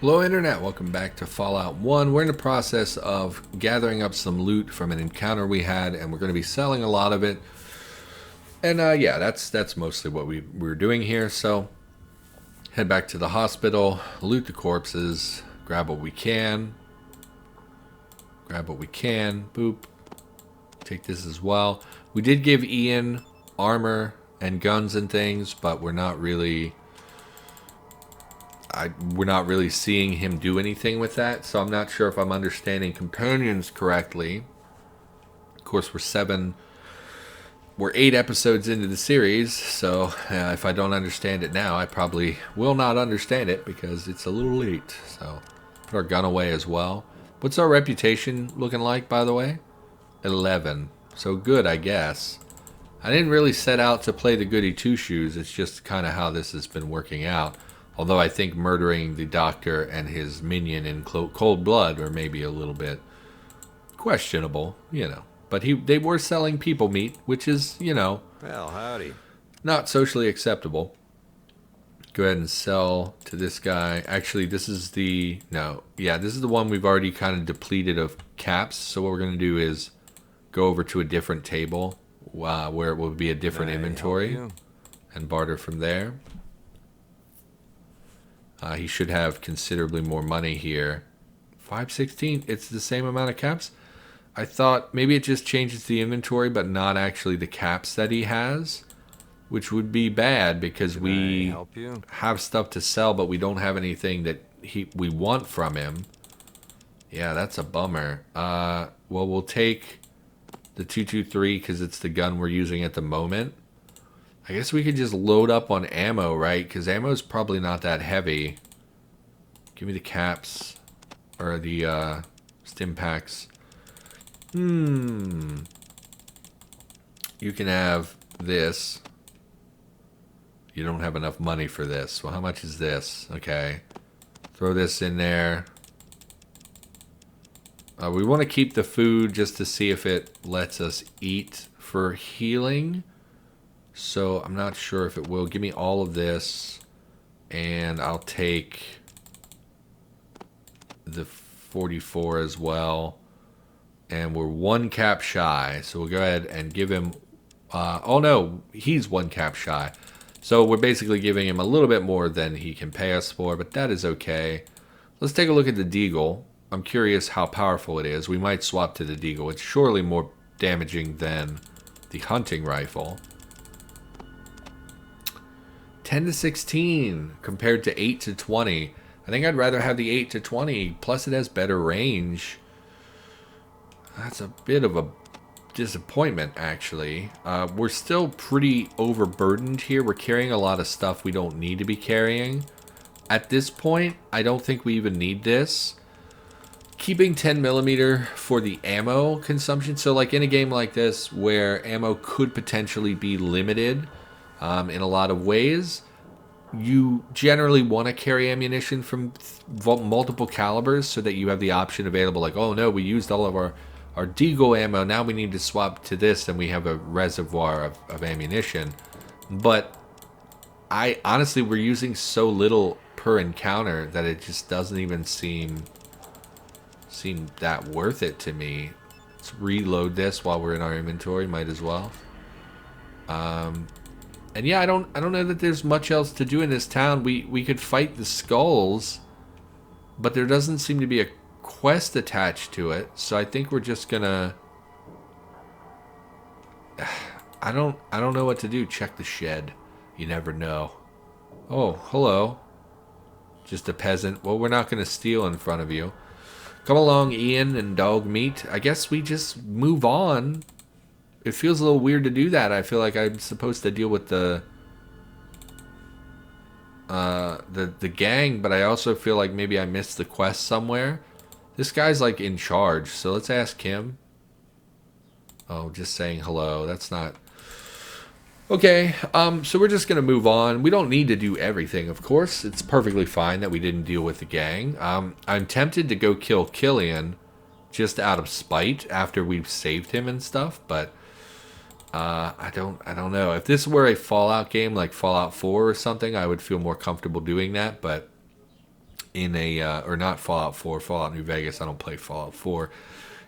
Hello Internet, welcome back to Fallout 1. We're in the process of gathering up some loot from an encounter we had, and we're going to be selling a lot of it. And yeah, that's mostly what we're doing here. So head back to the hospital, loot the corpses, grab what we can. Boop. Take this as well. We did give Ian armor and guns and things, but we're not really seeing him do anything with that, so I'm not sure if I'm understanding companions correctly. Of course, we're 8 episodes into the series, so if I don't understand it now, I probably will not understand it because it's a little late. So put our gun away as well. What's our reputation looking like, by the way? 11. So good, I guess. I didn't really set out to play the goody two-shoes. It's just kind of how this has been working out. Although I think murdering the doctor and his minion in cold blood are maybe a little bit questionable, But they were selling people meat, which is, Well, howdy. not socially acceptable. Go ahead and sell to this guy. Actually, this is the one we've already kind of depleted of caps. So what we're going to do is go over to a different table where it will be a different inventory and barter from there. He should have considerably more money here. 516, it's the same amount of caps? I thought maybe it just changes the inventory, but not actually the caps that he has, which would be bad because we have stuff to sell, but we don't have anything that we want from him. Yeah, that's a bummer. Well, we'll take the 223 because it's the gun we're using at the moment. I guess we could just load up on ammo, right? Because ammo's probably not that heavy. Give me the caps. Or the stim packs. You can have this. You don't have enough money for this. Well, how much is this? Okay. Throw this in there. We want to keep the food just to see if it lets us eat for healing. So I'm not sure if it will. Give me all of this, and I'll take the 44 as well. And we're 1 cap shy, so we'll go ahead and give him... oh no, he's 1 cap shy. So we're basically giving him a little bit more than he can pay us for, but that is okay. Let's take a look at the Deagle. I'm curious how powerful it is. We might swap to the Deagle. It's surely more damaging than the hunting rifle. 10 to 16 compared to 8 to 20. I think I'd rather have the 8 to 20. Plus it has better range. That's a bit of a disappointment, actually. We're still pretty overburdened here. We're carrying a lot of stuff we don't need to be carrying. At this point, I don't think we even need this. Keeping 10mm for the ammo consumption. So like in a game like this where ammo could potentially be limited in a lot of ways, you generally want to carry ammunition from multiple calibers so that you have the option available. Like, oh no, we used all of our Deagle ammo. Now we need to swap to this and we have a reservoir of ammunition. But we're using so little per encounter that it just doesn't even seem that worth it to me. Let's reload this while we're in our inventory. Might as well. And yeah, I don't know that there's much else to do in this town. We could fight the skulls, but there doesn't seem to be a quest attached to it. So I think we're just gonna... I don't know what to do. Check the shed. You never know. Oh, hello. Just a peasant. Well, we're not gonna steal in front of you. Come along, Ian and Dog Meat. I guess we just move on. It feels a little weird to do that. I feel like I'm supposed to deal with the gang, but I also feel like maybe I missed the quest somewhere. This guy's like in charge, so let's ask him. Oh, just saying hello. That's not... Okay, so we're just going to move on. We don't need to do everything, of course. It's perfectly fine that we didn't deal with the gang. I'm tempted to go kill Killian just out of spite after we've saved him and stuff, but I don't know. If this were a Fallout game like Fallout 4 or something, I would feel more comfortable doing that, but in a or not Fallout 4, Fallout New Vegas. I don't play Fallout 4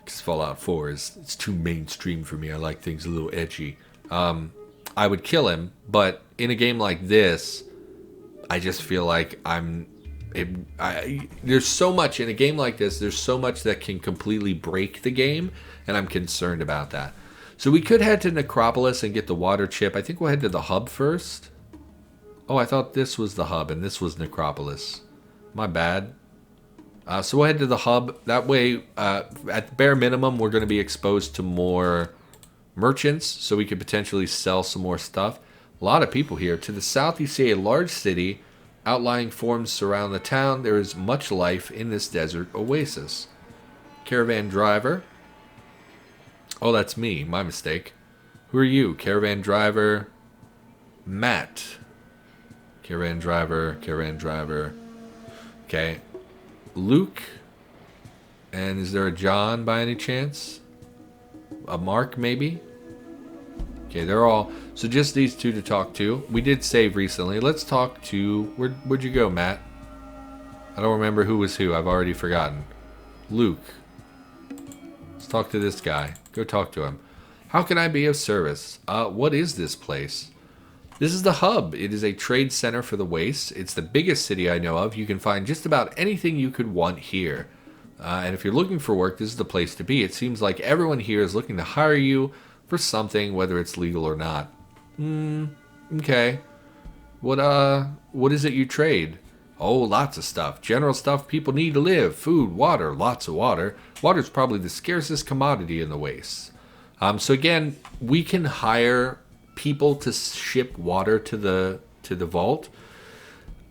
because Fallout 4 it's too mainstream for me. I like things a little edgy. I would kill him, but in a game like this, I just feel like there's so much in a game like this. There's so much that can completely break the game, and I'm concerned about that. So we could head to Necropolis and get the water chip. I think we'll head to the hub first. Oh, I thought this was the hub and this was Necropolis. My bad. So we'll head to the hub. That way, at bare minimum, we're going to be exposed to more merchants, so we could potentially sell some more stuff. A lot of people here. To the south, you see a large city. Outlying forms surround the town. There is much life in this desert oasis. Caravan driver. Oh, that's me. My mistake. Who are you? Caravan driver. Matt. Caravan driver. Caravan driver. Okay. Luke. And is there a John by any chance? A Mark, maybe? Okay, they're all... So just these two to talk to. We did save recently. Let's talk to... Where'd you go, Matt? I don't remember who was who. I've already forgotten. Luke. Let's talk to this guy. Go talk to him. How can I be of service? What is this place? This is the hub. It is a trade center for the waste. It's the biggest city I know of. You can find just about anything you could want here. And if you're looking for work, this is the place to be. It seems like everyone here is looking to hire you for something, whether it's legal or not. Okay. What is it you trade? Oh, lots of stuff. General stuff people need to live. Food, water, lots of water. Water is probably the scarcest commodity in the waste. So again, we can hire people to ship water to the vault.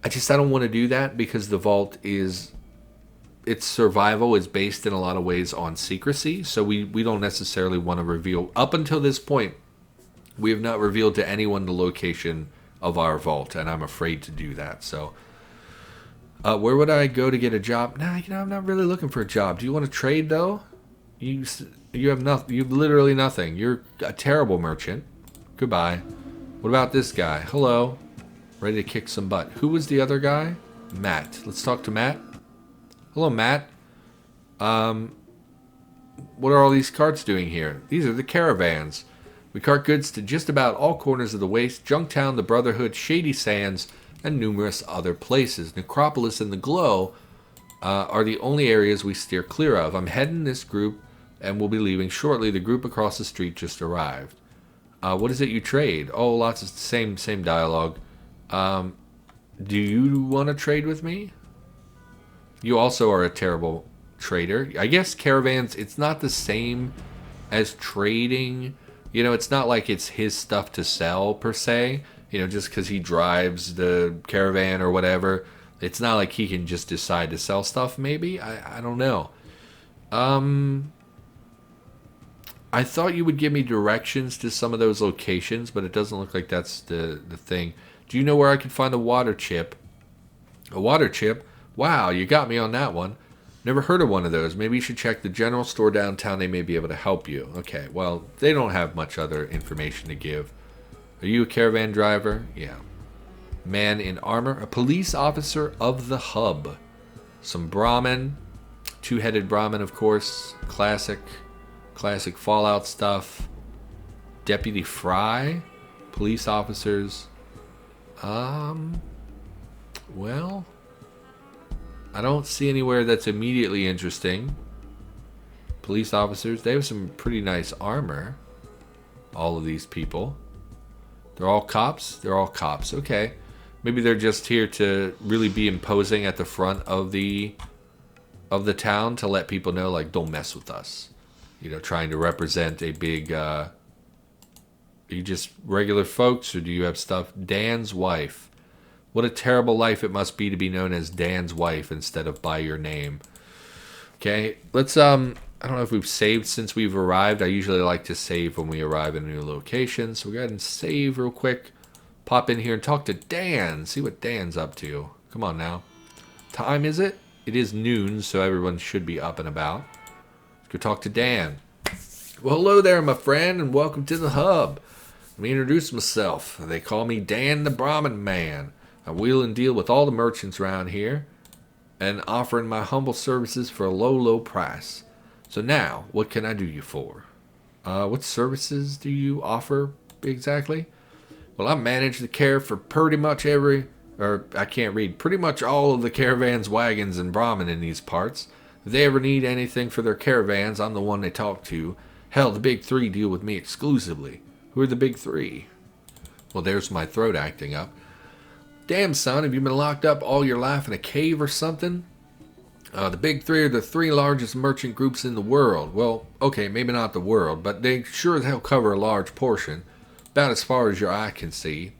I don't want to do that because the vault its survival is based in a lot of ways on secrecy. So we don't necessarily want to reveal. Up until this point, we have not revealed to anyone the location of our vault, and I'm afraid to do that. So where would I go to get a job? Nah, I'm not really looking for a job. Do you want to trade though? You have nothing. You have literally nothing. You're a terrible merchant. Goodbye. What about this guy? Hello. Ready to kick some butt. Who was the other guy? Matt. Let's talk to Matt. Hello, Matt. What are all these carts doing here? These are the caravans. We cart goods to just about all corners of the waste, Junktown, the Brotherhood, Shady Sands, and numerous other places. Necropolis and the Glow are the only areas we steer clear of. I'm heading this group and we'll be leaving shortly. The group across the street just arrived. What is it you trade? Oh, lots of same dialogue. Do you want to trade with me? You also are a terrible trader. I guess caravans, it's not the same as trading. It's not like it's his stuff to sell per se. Just because he drives the caravan or whatever. It's not like he can just decide to sell stuff, maybe? I don't know. I thought you would give me directions to some of those locations, but it doesn't look like that's the thing. Do you know where I could find a water chip? A water chip? Wow, you got me on that one. Never heard of one of those. Maybe you should check the general store downtown. They may be able to help you. Okay, well, they don't have much other information to give. Are you a caravan driver? Yeah. Man in armor. A police officer of the hub. Some Brahmin. Two-headed Brahmin, of course. Classic Fallout stuff. Deputy Fry. Police officers. Well, I don't see anywhere that's immediately interesting. Police officers, they have some pretty nice armor. All of these people. They're all cops? They're all cops. Okay. Maybe they're just here to really be imposing at the front of the town to let people know, like, don't mess with us. Trying to represent a big... Are you just regular folks, or do you have stuff? Dan's wife. What a terrible life it must be to be known as Dan's wife instead of by your name. Okay, let's, I don't know if we've saved since we've arrived. I usually like to save when we arrive in a new location. So we'll go ahead and save real quick. Pop in here and talk to Dan. See what Dan's up to. Come on now. Time is it? It is noon, so everyone should be up and about. Let's go talk to Dan. Well, hello there, my friend, and welcome to the hub. Let me introduce myself. They call me Dan the Brahmin Man. I wheel and deal with all the merchants around here. and offering my humble services for a low, low price. So now, what can I do you for? What services do you offer exactly? Well, I manage the care for pretty much pretty much all of the caravans, wagons, and Brahmin in these parts. If they ever need anything for their caravans, I'm the one they talk to. Hell, the big three deal with me exclusively. Who are the big three? Well, there's my throat acting up. Damn, son, have you been locked up all your life in a cave or something? The big three are the three largest merchant groups in the world. Well, okay, maybe not the world, but they sure as hell cover a large portion. About as far as your eye can see.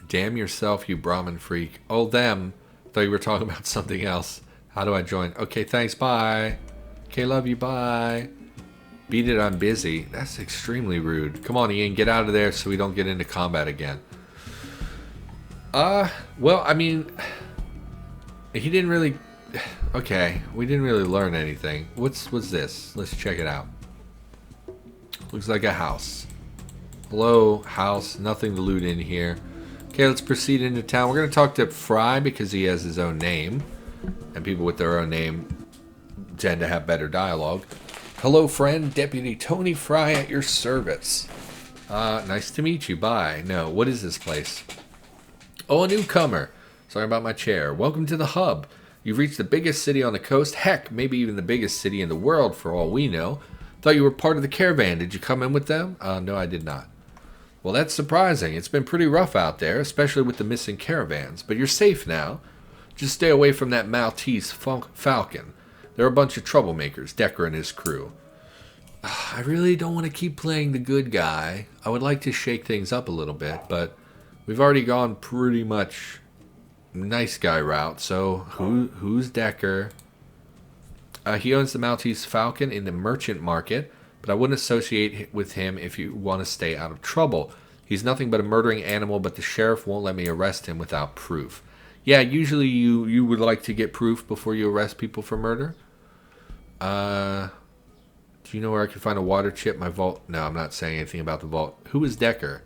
Damn yourself, you Brahmin freak. Oh, them. Thought you were talking about something else. How do I join? Okay, thanks, bye. Okay, love you, bye. Beat it, I'm busy. That's extremely rude. Come on, Ian, get out of there so we don't get into combat again. Well, I mean, he didn't really... Okay, we didn't really learn anything. What's this? Let's check it out. Looks like a house. Hello, house. Nothing to loot in here. Okay, let's proceed into town. We're going to talk to Fry because he has his own name. And people with their own name tend to have better dialogue. Hello, friend. Deputy Tony Fry at your service. Nice to meet you. Bye. No, what is this place? Oh, a newcomer. Sorry about my chair. Welcome to the hub. You've reached the biggest city on the coast. Heck, maybe even the biggest city in the world for all we know. Thought you were part of the caravan. Did you come in with them? No, I did not. Well, that's surprising. It's been pretty rough out there, especially with the missing caravans. But you're safe now. Just stay away from that Maltese Falcon. They're a bunch of troublemakers, Decker and his crew. I really don't want to keep playing the good guy. I would like to shake things up a little bit, but we've already gone pretty much nice guy route. So who's Decker? He owns the Maltese Falcon in the merchant market, but I wouldn't associate with him if you want to stay out of trouble. He's nothing but a murdering animal, but the sheriff won't let me arrest him without proof. Yeah, usually you would like to get proof before you arrest people for murder. Do you know where I can find a water chip? My vault? No, I'm not saying anything about the vault. Who is Decker?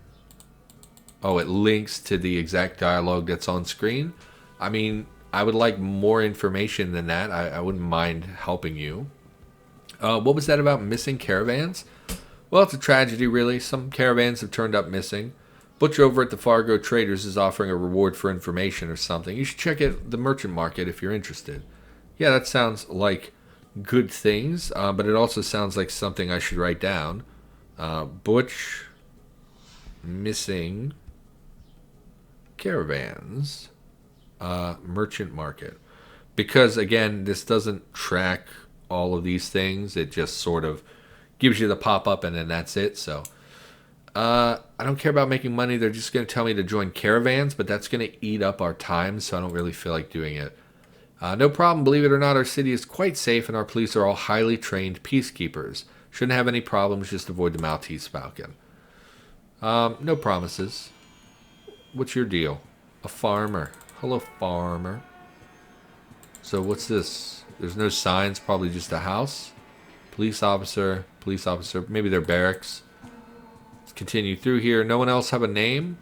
Oh, it links to the exact dialogue that's on screen. I mean, I would like more information than that. I wouldn't mind helping you. What was that about missing caravans? Well, it's a tragedy, really. Some caravans have turned up missing. Butcher over at the Fargo Traders is offering a reward for information or something. You should check out the merchant market if you're interested. Yeah, that sounds like good things, but it also sounds like something I should write down. Butch missing caravans, merchant market. Because, again, this doesn't track all of these things. It just sort of gives you the pop-up and then that's it. So I don't care about making money. They're just going to tell me to join caravans, but that's going to eat up our time, so I don't really feel like doing it. No problem. Believe it or not, our city is quite safe, and our police are all highly trained peacekeepers. Shouldn't have any problems. Just avoid the Maltese Falcon. No promises. What's your deal? A farmer. Hello, farmer. So what's this? There's no signs. Probably just a house. Police officer. Police officer. Maybe they're barracks. Let's continue through here. No one else have a name?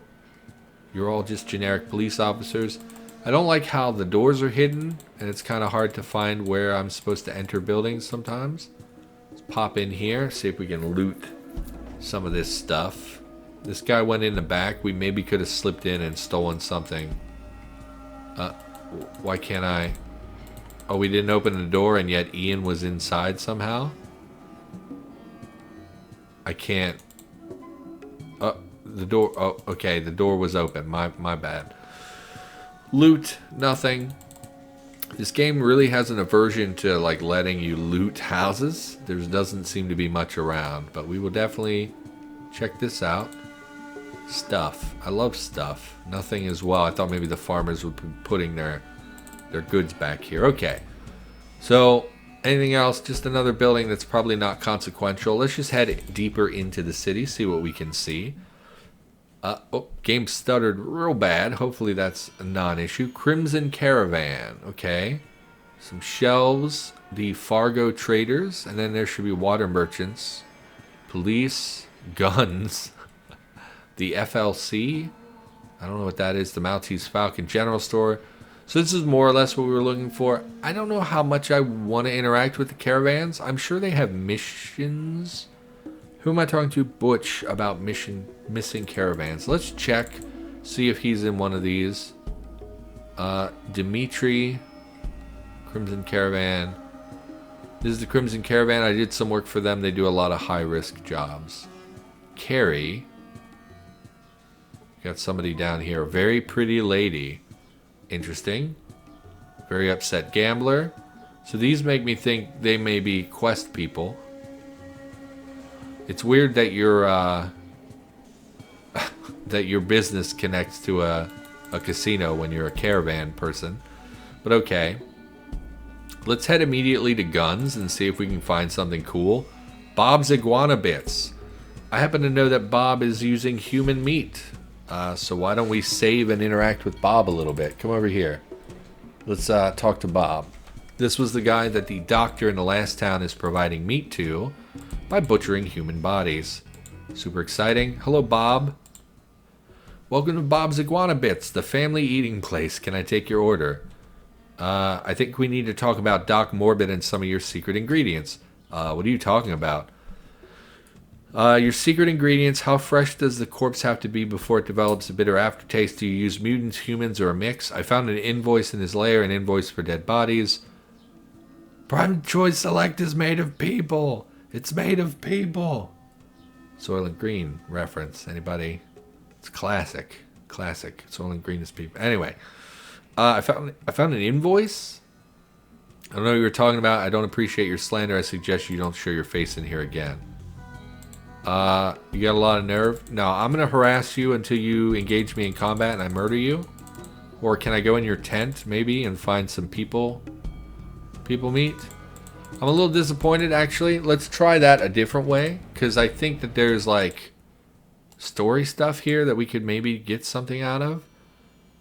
You're all just generic police officers. I don't like how the doors are hidden, and it's kind of hard to find where I'm supposed to enter buildings sometimes. Let's pop in here, see if we can loot some of this stuff. This guy went in the back. We maybe could have slipped in and stolen something. Why can't I? Oh, we didn't open the door, and yet Ian was inside somehow? I can't. The door. Oh, okay, the door was open. My bad. Loot, nothing. This game really has an aversion to like letting you loot houses. There doesn't seem to be much around, but we will definitely check this out. Stuff. I love stuff. Nothing as well. I thought maybe the farmers would be putting their goods back here. Okay. So, anything else? Just another building that's probably not consequential. Let's just head deeper into the city, see what we can see. Oh, game stuttered real bad. Hopefully that's a non-issue. Crimson Caravan. Okay. Some shelves. The Fargo Traders. And then there should be water merchants. Police. Guns. The FLC. I don't know what that is. The Maltese Falcon General Store. So this is more or less what we were looking for. I don't know how much I want to interact with the caravans. I'm sure they have missions. Who am I talking to? Butch about missing caravans. Let's check, see if he's in one of these. Dimitri, Crimson Caravan. This is the Crimson Caravan. I did some work for them. They do a lot of high-risk jobs. Carrie. Got somebody down here. A very pretty lady. Interesting. Very upset gambler. So these make me think they may be quest people. It's weird that your that your business connects to a casino when you're a caravan person. But okay. Let's head immediately to guns and see if we can find something cool. Bob's Iguana Bits. I happen to know that Bob is using human meat. So why don't we save and interact with Bob a little bit? Come over here. Let's talk to Bob. This was the guy that the doctor in the last town is providing meat to by butchering human bodies. Super exciting. Hello, Bob. Welcome to Bob's Iguana Bits, the family eating place. Can I take your order? I think we need to talk about Doc Morbid and some of your secret ingredients. What are you talking about? Your secret ingredients, how fresh does the corpse have to be before it develops a bitter aftertaste? Do you use mutants, humans, or a mix? I found an invoice in his lair, an invoice for dead bodies. Prime Choice Select is made of people. It's made of people. Soylent Green reference. Anybody? It's classic. Classic. Soylent Green is people. Anyway, I found an invoice. I don't know what you were talking about. I don't appreciate your slander. I suggest you don't show your face in here again. You got a lot of nerve. No, I'm going to harass you until you engage me in combat and I murder you. Or can I go in your tent, maybe, and find some people meat? I'm a little disappointed, actually. Let's try that a different way, because I think that there's, like, story stuff here that we could maybe get something out of.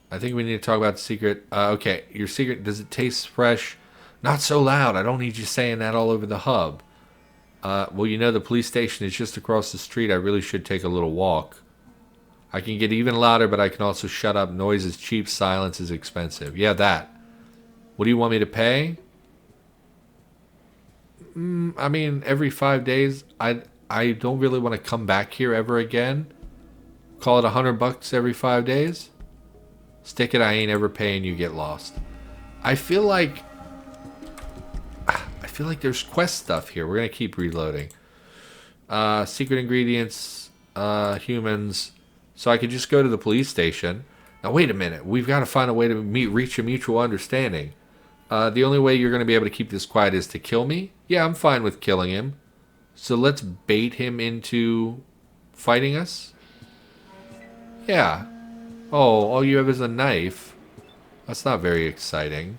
I think we need to talk about the secret. Okay, your secret, does it taste fresh? Not so loud. I don't need you saying that all over the hub. Well, you know, the police station is just across the street. I really should take a little walk. I can get even louder, but I can also shut up. Noise is cheap. Silence is expensive. Yeah, that. What do you want me to pay? I mean, every 5 days. I don't really want to come back here ever again. Call it $100 every 5 days. Stick it. I ain't ever paying you. Get lost. I feel like there's quest stuff here. We're gonna keep reloading. Secret ingredients, humans. So I could just go to the police station. Now wait a minute. We've got to find a way to reach a mutual understanding. The only way you're gonna be able to keep this quiet is to kill me. Yeah, I'm fine with killing him. So let's bait him into fighting us. Yeah. Oh, all you have is a knife. That's not very exciting.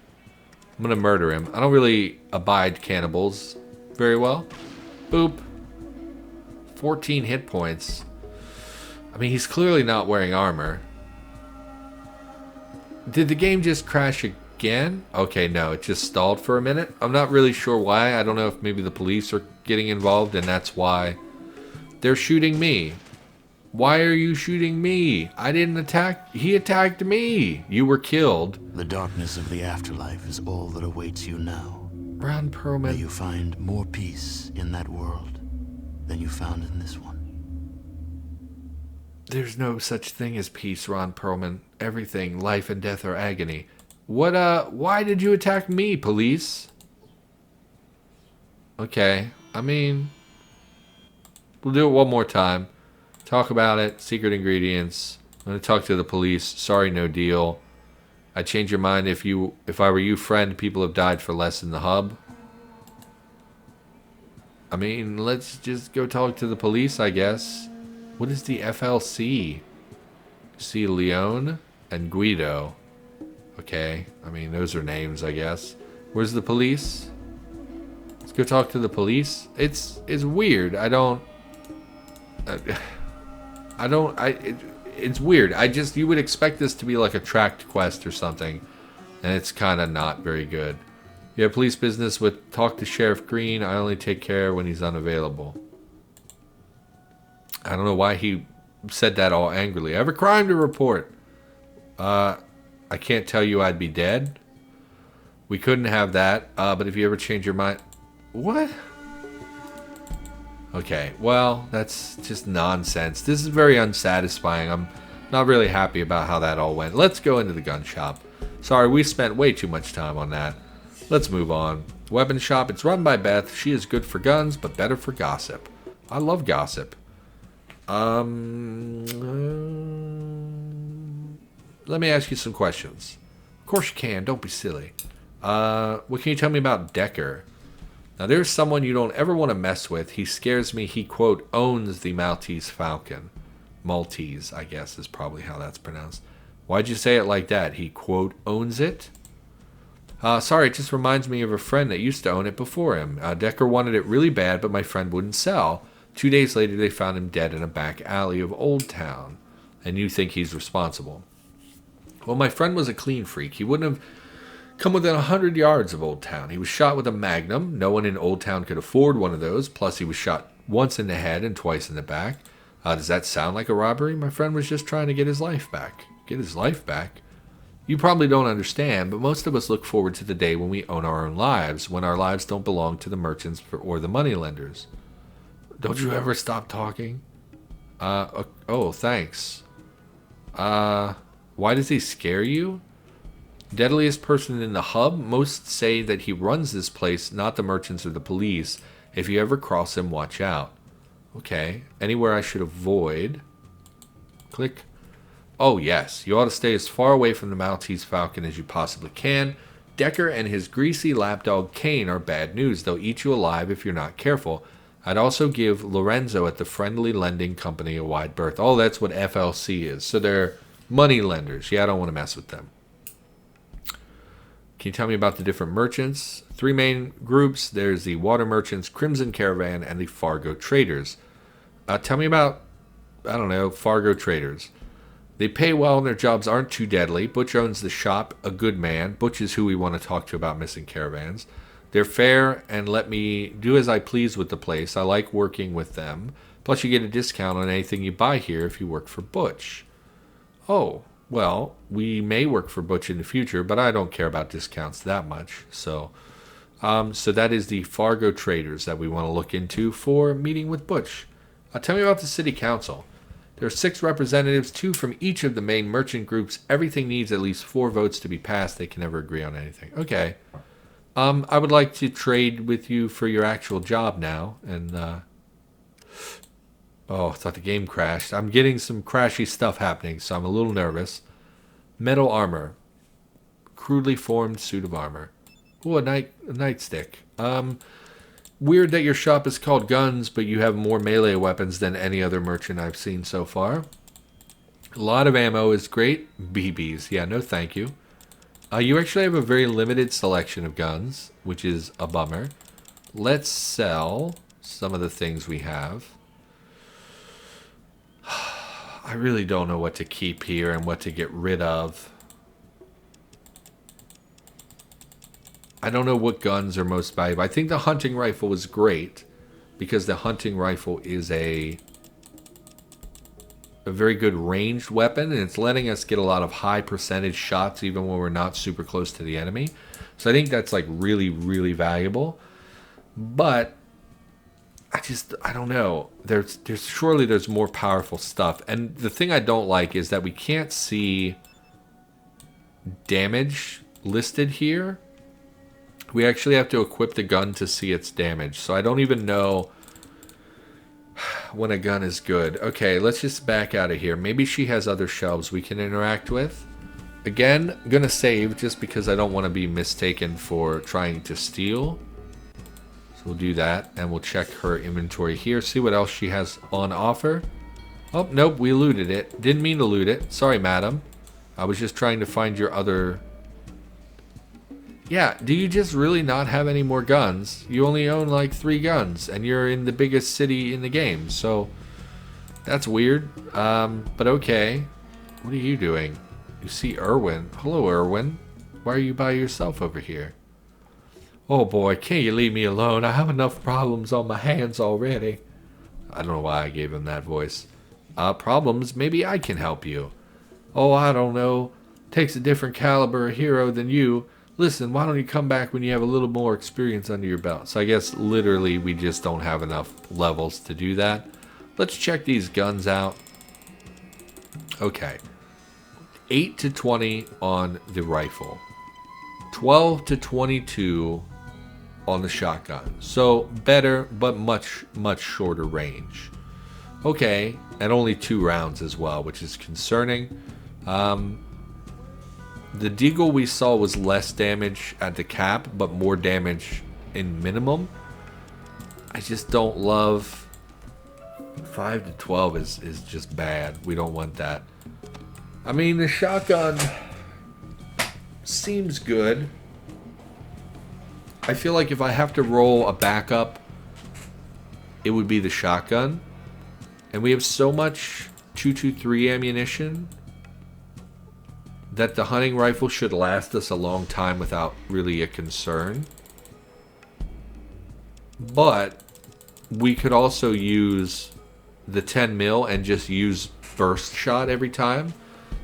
I'm gonna murder him. I don't really abide cannibals very well. Boop. 14 hit points. I mean, he's clearly not wearing armor. Did the game just crash again? Okay, no, it just stalled for a minute. I'm not really sure why. I don't know if maybe the police are getting involved and that's why they're shooting me. Why are you shooting me? I didn't attack. He attacked me. You were killed. The darkness of the afterlife is all that awaits you now. Ron Perlman. May you find more peace in that world than you found in this one. There's no such thing as peace, Ron Perlman. Everything, life and death are agony. Why did you attack me, police? Okay, I mean, we'll do it one more time. Talk about it. Secret ingredients. I'm going to talk to the police. Sorry, no deal. I'd change your mind if I were you, friend. People have died for less in the hub. I mean, let's just go talk to the police, I guess. What is the FLC? See Leon and Guido. Okay. I mean, those are names, I guess. Where's the police? Let's go talk to the police. It's weird. It's weird. You would expect this to be like a tracked quest or something, and it's kind of not very good. You have police business with talk to Sheriff Green. I only take care when he's unavailable. I don't know why he said that all angrily. I have a crime to report. I can't tell you I'd be dead. We couldn't have that, but if you ever change your mind... What? Okay, well, that's just nonsense. This is very unsatisfying. I'm not really happy about how that all went. Let's go into the gun shop. Sorry, we spent way too much time on that. Let's move on. Weapon shop. It's run by Beth. She is good for guns, but better for gossip. I love gossip. Let me ask you some questions. Of course you can. Don't be silly. What can you tell me about Decker? Now, there's someone you don't ever want to mess with. He scares me. He, quote, owns the Maltese Falcon. Maltese, I guess, is probably how that's pronounced. Why'd you say it like that? He, quote, owns it? Sorry, it just reminds me of a friend that used to own it before him. Decker wanted it really bad, but my friend wouldn't sell. 2 days later, they found him dead in a back alley of Old Town. And you think he's responsible. Well, my friend was a clean freak. He wouldn't have come within 100 yards of Old Town. He was shot with a Magnum. No one in Old Town could afford one of those. Plus, he was shot once in the head and twice in the back. Does that sound like a robbery? My friend was just trying to get his life back. Get his life back? You probably don't understand, but most of us look forward to the day when we own our own lives, when our lives don't belong to the merchants or the moneylenders. Don't you ever stop talking? Oh, thanks. Why does he scare you? Deadliest person in the hub? Most say that he runs this place, not the merchants or the police. If you ever cross him, watch out. Okay. Anywhere I should avoid. Click. Oh, yes. You ought to stay as far away from the Maltese Falcon as you possibly can. Decker and his greasy lapdog Kane are bad news. They'll eat you alive if you're not careful. I'd also give Lorenzo at the Friendly Lending Company a wide berth. Oh, that's what FLC is. So they're money lenders. Yeah, I don't want to mess with them. Can you tell me about the different merchants? 3 main groups. There's the Water Merchants, Crimson Caravan, and the Fargo Traders. Tell me about, I don't know, Fargo Traders. They pay well and their jobs aren't too deadly. Butch owns the shop, a good man. Butch is who we want to talk to about missing caravans. They're fair and let me do as I please with the place. I like working with them. Plus you get a discount on anything you buy here if you work for Butch. Oh, well, we may work for Butch in the future, but I don't care about discounts that much. So that is the Fargo Traders that we want to look into for meeting with Butch. Tell me about the city council. There are 6 representatives, 2 from each of the main merchant groups. Everything needs at least 4 votes to be passed. They can never agree on anything. Okay. I would like to trade with you for your actual job now. And, oh, I thought the game crashed. I'm getting some crashy stuff happening, so I'm a little nervous. Metal armor. Crudely formed suit of armor. Ooh, a nightstick. Weird that your shop is called Guns, but you have more melee weapons than any other merchant I've seen so far. A lot of ammo is great. BBs. Yeah, no thank you. You actually have a very limited selection of guns, which is a bummer. Let's sell some of the things we have. I really don't know what to keep here and what to get rid of. I don't know what guns are most valuable. I think the hunting rifle is great because the hunting rifle is a very good ranged weapon, and it's letting us get a lot of high percentage shots even when we're not super close to the enemy. So I think that's like really, really valuable. But I don't know. Surely there's more powerful stuff. And the thing I don't like is that we can't see damage listed here. We actually have to equip the gun to see its damage. So I don't even know when a gun is good. Okay, let's just back out of here. Maybe she has other shelves we can interact with. Again, I'm gonna save just because I don't want to be mistaken for trying to steal. So we'll do that, and we'll check her inventory here, see what else she has on offer. Oh, nope, we looted it. Didn't mean to loot it. Sorry, madam. I was just trying to find your other... Yeah, do you just really not have any more guns? You only own like 3 guns, and you're in the biggest city in the game, so that's weird. But okay. What are you doing? You see Irwin. Hello, Irwin. Why are you by yourself over here? Oh boy, can't you leave me alone? I have enough problems on my hands already. I don't know why I gave him that voice. Problems? Maybe I can help you. Oh, I don't know. Takes a different caliber hero than you. Listen, why don't you come back when you have a little more experience under your belt? So I guess literally we just don't have enough levels to do that. Let's check these guns out. Okay. 8 to 20 on the rifle. 12 to 22 on the shotgun. So better, but much, much shorter range. Okay, and only 2 rounds as well, which is concerning. The deagle we saw was less damage at the cap, but more damage in minimum. I just don't love 5 to 12 is just bad. We don't want that. I mean, the shotgun seems good. I feel like if I have to roll a backup, it would be the shotgun. And we have so much 223 ammunition that the hunting rifle should last us a long time without really a concern. But we could also use the 10 mil and just use burst shot every time,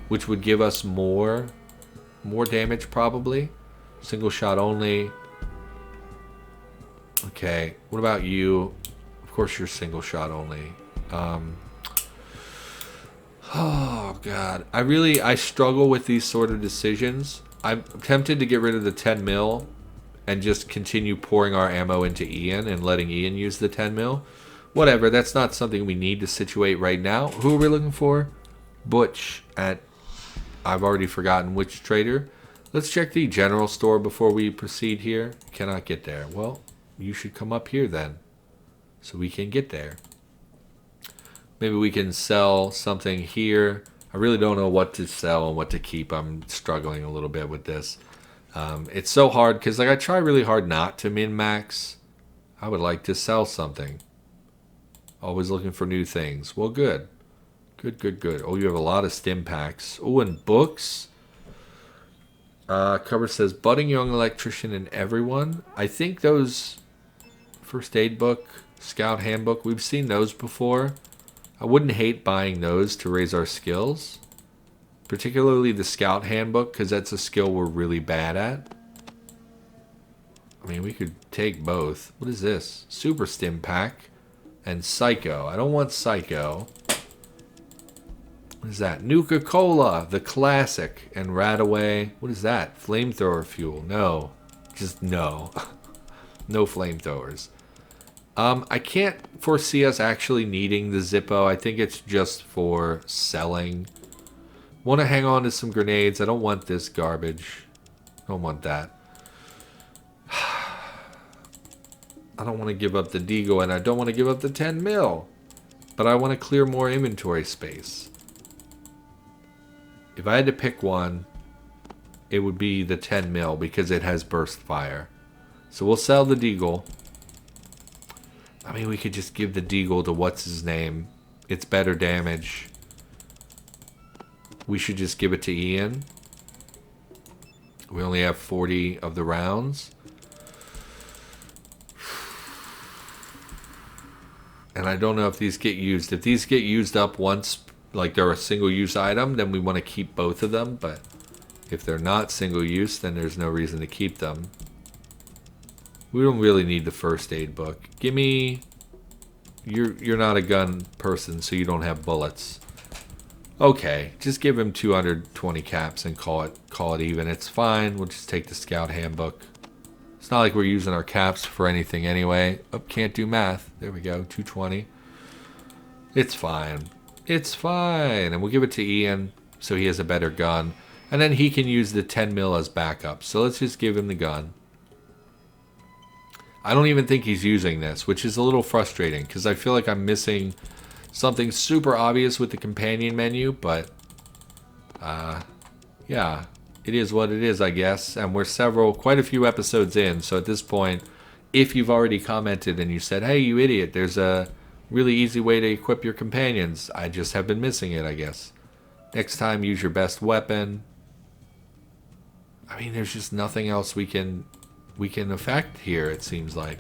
which would give us more damage probably. Single shot only. Okay, what about you? Of course you're single shot only. Oh god, I struggle with these sort of decisions. I'm tempted to get rid of the 10 mil and just continue pouring our ammo into Ian and letting Ian use the 10 mil. Whatever, that's not something we need to situate right now. Who are we looking for? Butch at, I've already forgotten which trader. Let's check the general store before we proceed here. Cannot get there. Well, you should come up here then, so we can get there. Maybe we can sell something here. I really don't know what to sell and what to keep. I'm struggling a little bit with this. It's so hard because I try really hard not to min-max. I would like to sell something. Always looking for new things. Well, good. Good. Oh, you have a lot of stim packs. Oh, and books. Cover says, Budding Young Electrician and Everyone. I think those first aid book, scout handbook, we've seen those before. I wouldn't hate buying those to raise our skills. Particularly the scout handbook, because that's a skill we're really bad at. I mean, we could take both. What is this? Super stim pack and psycho. I don't want psycho. What is that? Nuka-Cola, the classic, and Radaway. What is that? Flamethrower fuel. No. Just no. No flamethrowers. I can't foresee us actually needing the Zippo. I think it's just for selling. Want to hang on to some grenades. I don't want this garbage. Don't want that. I don't want to give up the Deagle, and I don't want to give up the 10 mil. But I want to clear more inventory space. If I had to pick one, it would be the 10 mil because it has burst fire. So we'll sell the Deagle. I mean, we could just give the Deagle to what's his name. It's better damage. We should just give it to Ian. We only have 40 of the rounds. And I don't know if these get used. If these get used up once, like they're a single use item, then we want to keep both of them. But if they're not single use, then there's no reason to keep them. We don't really need the first aid book. Give me... You're not a gun person, so you don't have bullets. Okay, just give him 220 caps and call it even. It's fine. We'll just take the scout handbook. It's not like we're using our caps for anything anyway. Oh, can't do math. There we go, 220. It's fine. It's fine. And we'll give it to Ian so he has a better gun. And then he can use the 10 mil as backup. So let's just give him the gun. I don't even think he's using this, which is a little frustrating because I feel like I'm missing something super obvious with the companion menu, but yeah, it is what it is, I guess. And we're quite a few episodes in, so at this point, if you've already commented and you said, hey, you idiot, there's a really easy way to equip your companions, I just have been missing it, I guess. Next time, use your best weapon. I mean, there's just nothing else we can affect here, it seems like.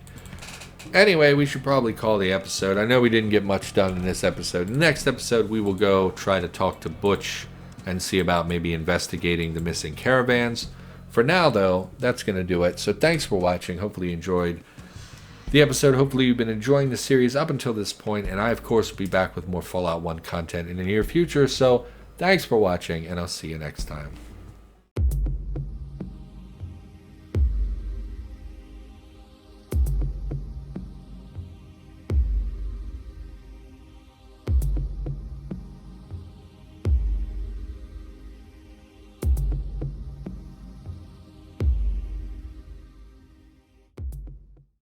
Anyway, we should probably call the episode. I know we didn't get much done in this episode. In the next episode, we will go try to talk to Butch and see about maybe investigating the missing caravans. For now, though, that's going to do it. So thanks for watching. Hopefully you enjoyed the episode. Hopefully you've been enjoying the series up until this point, and I, of course, will be back with more Fallout 1 content in the near future. So thanks for watching, and I'll see you next time.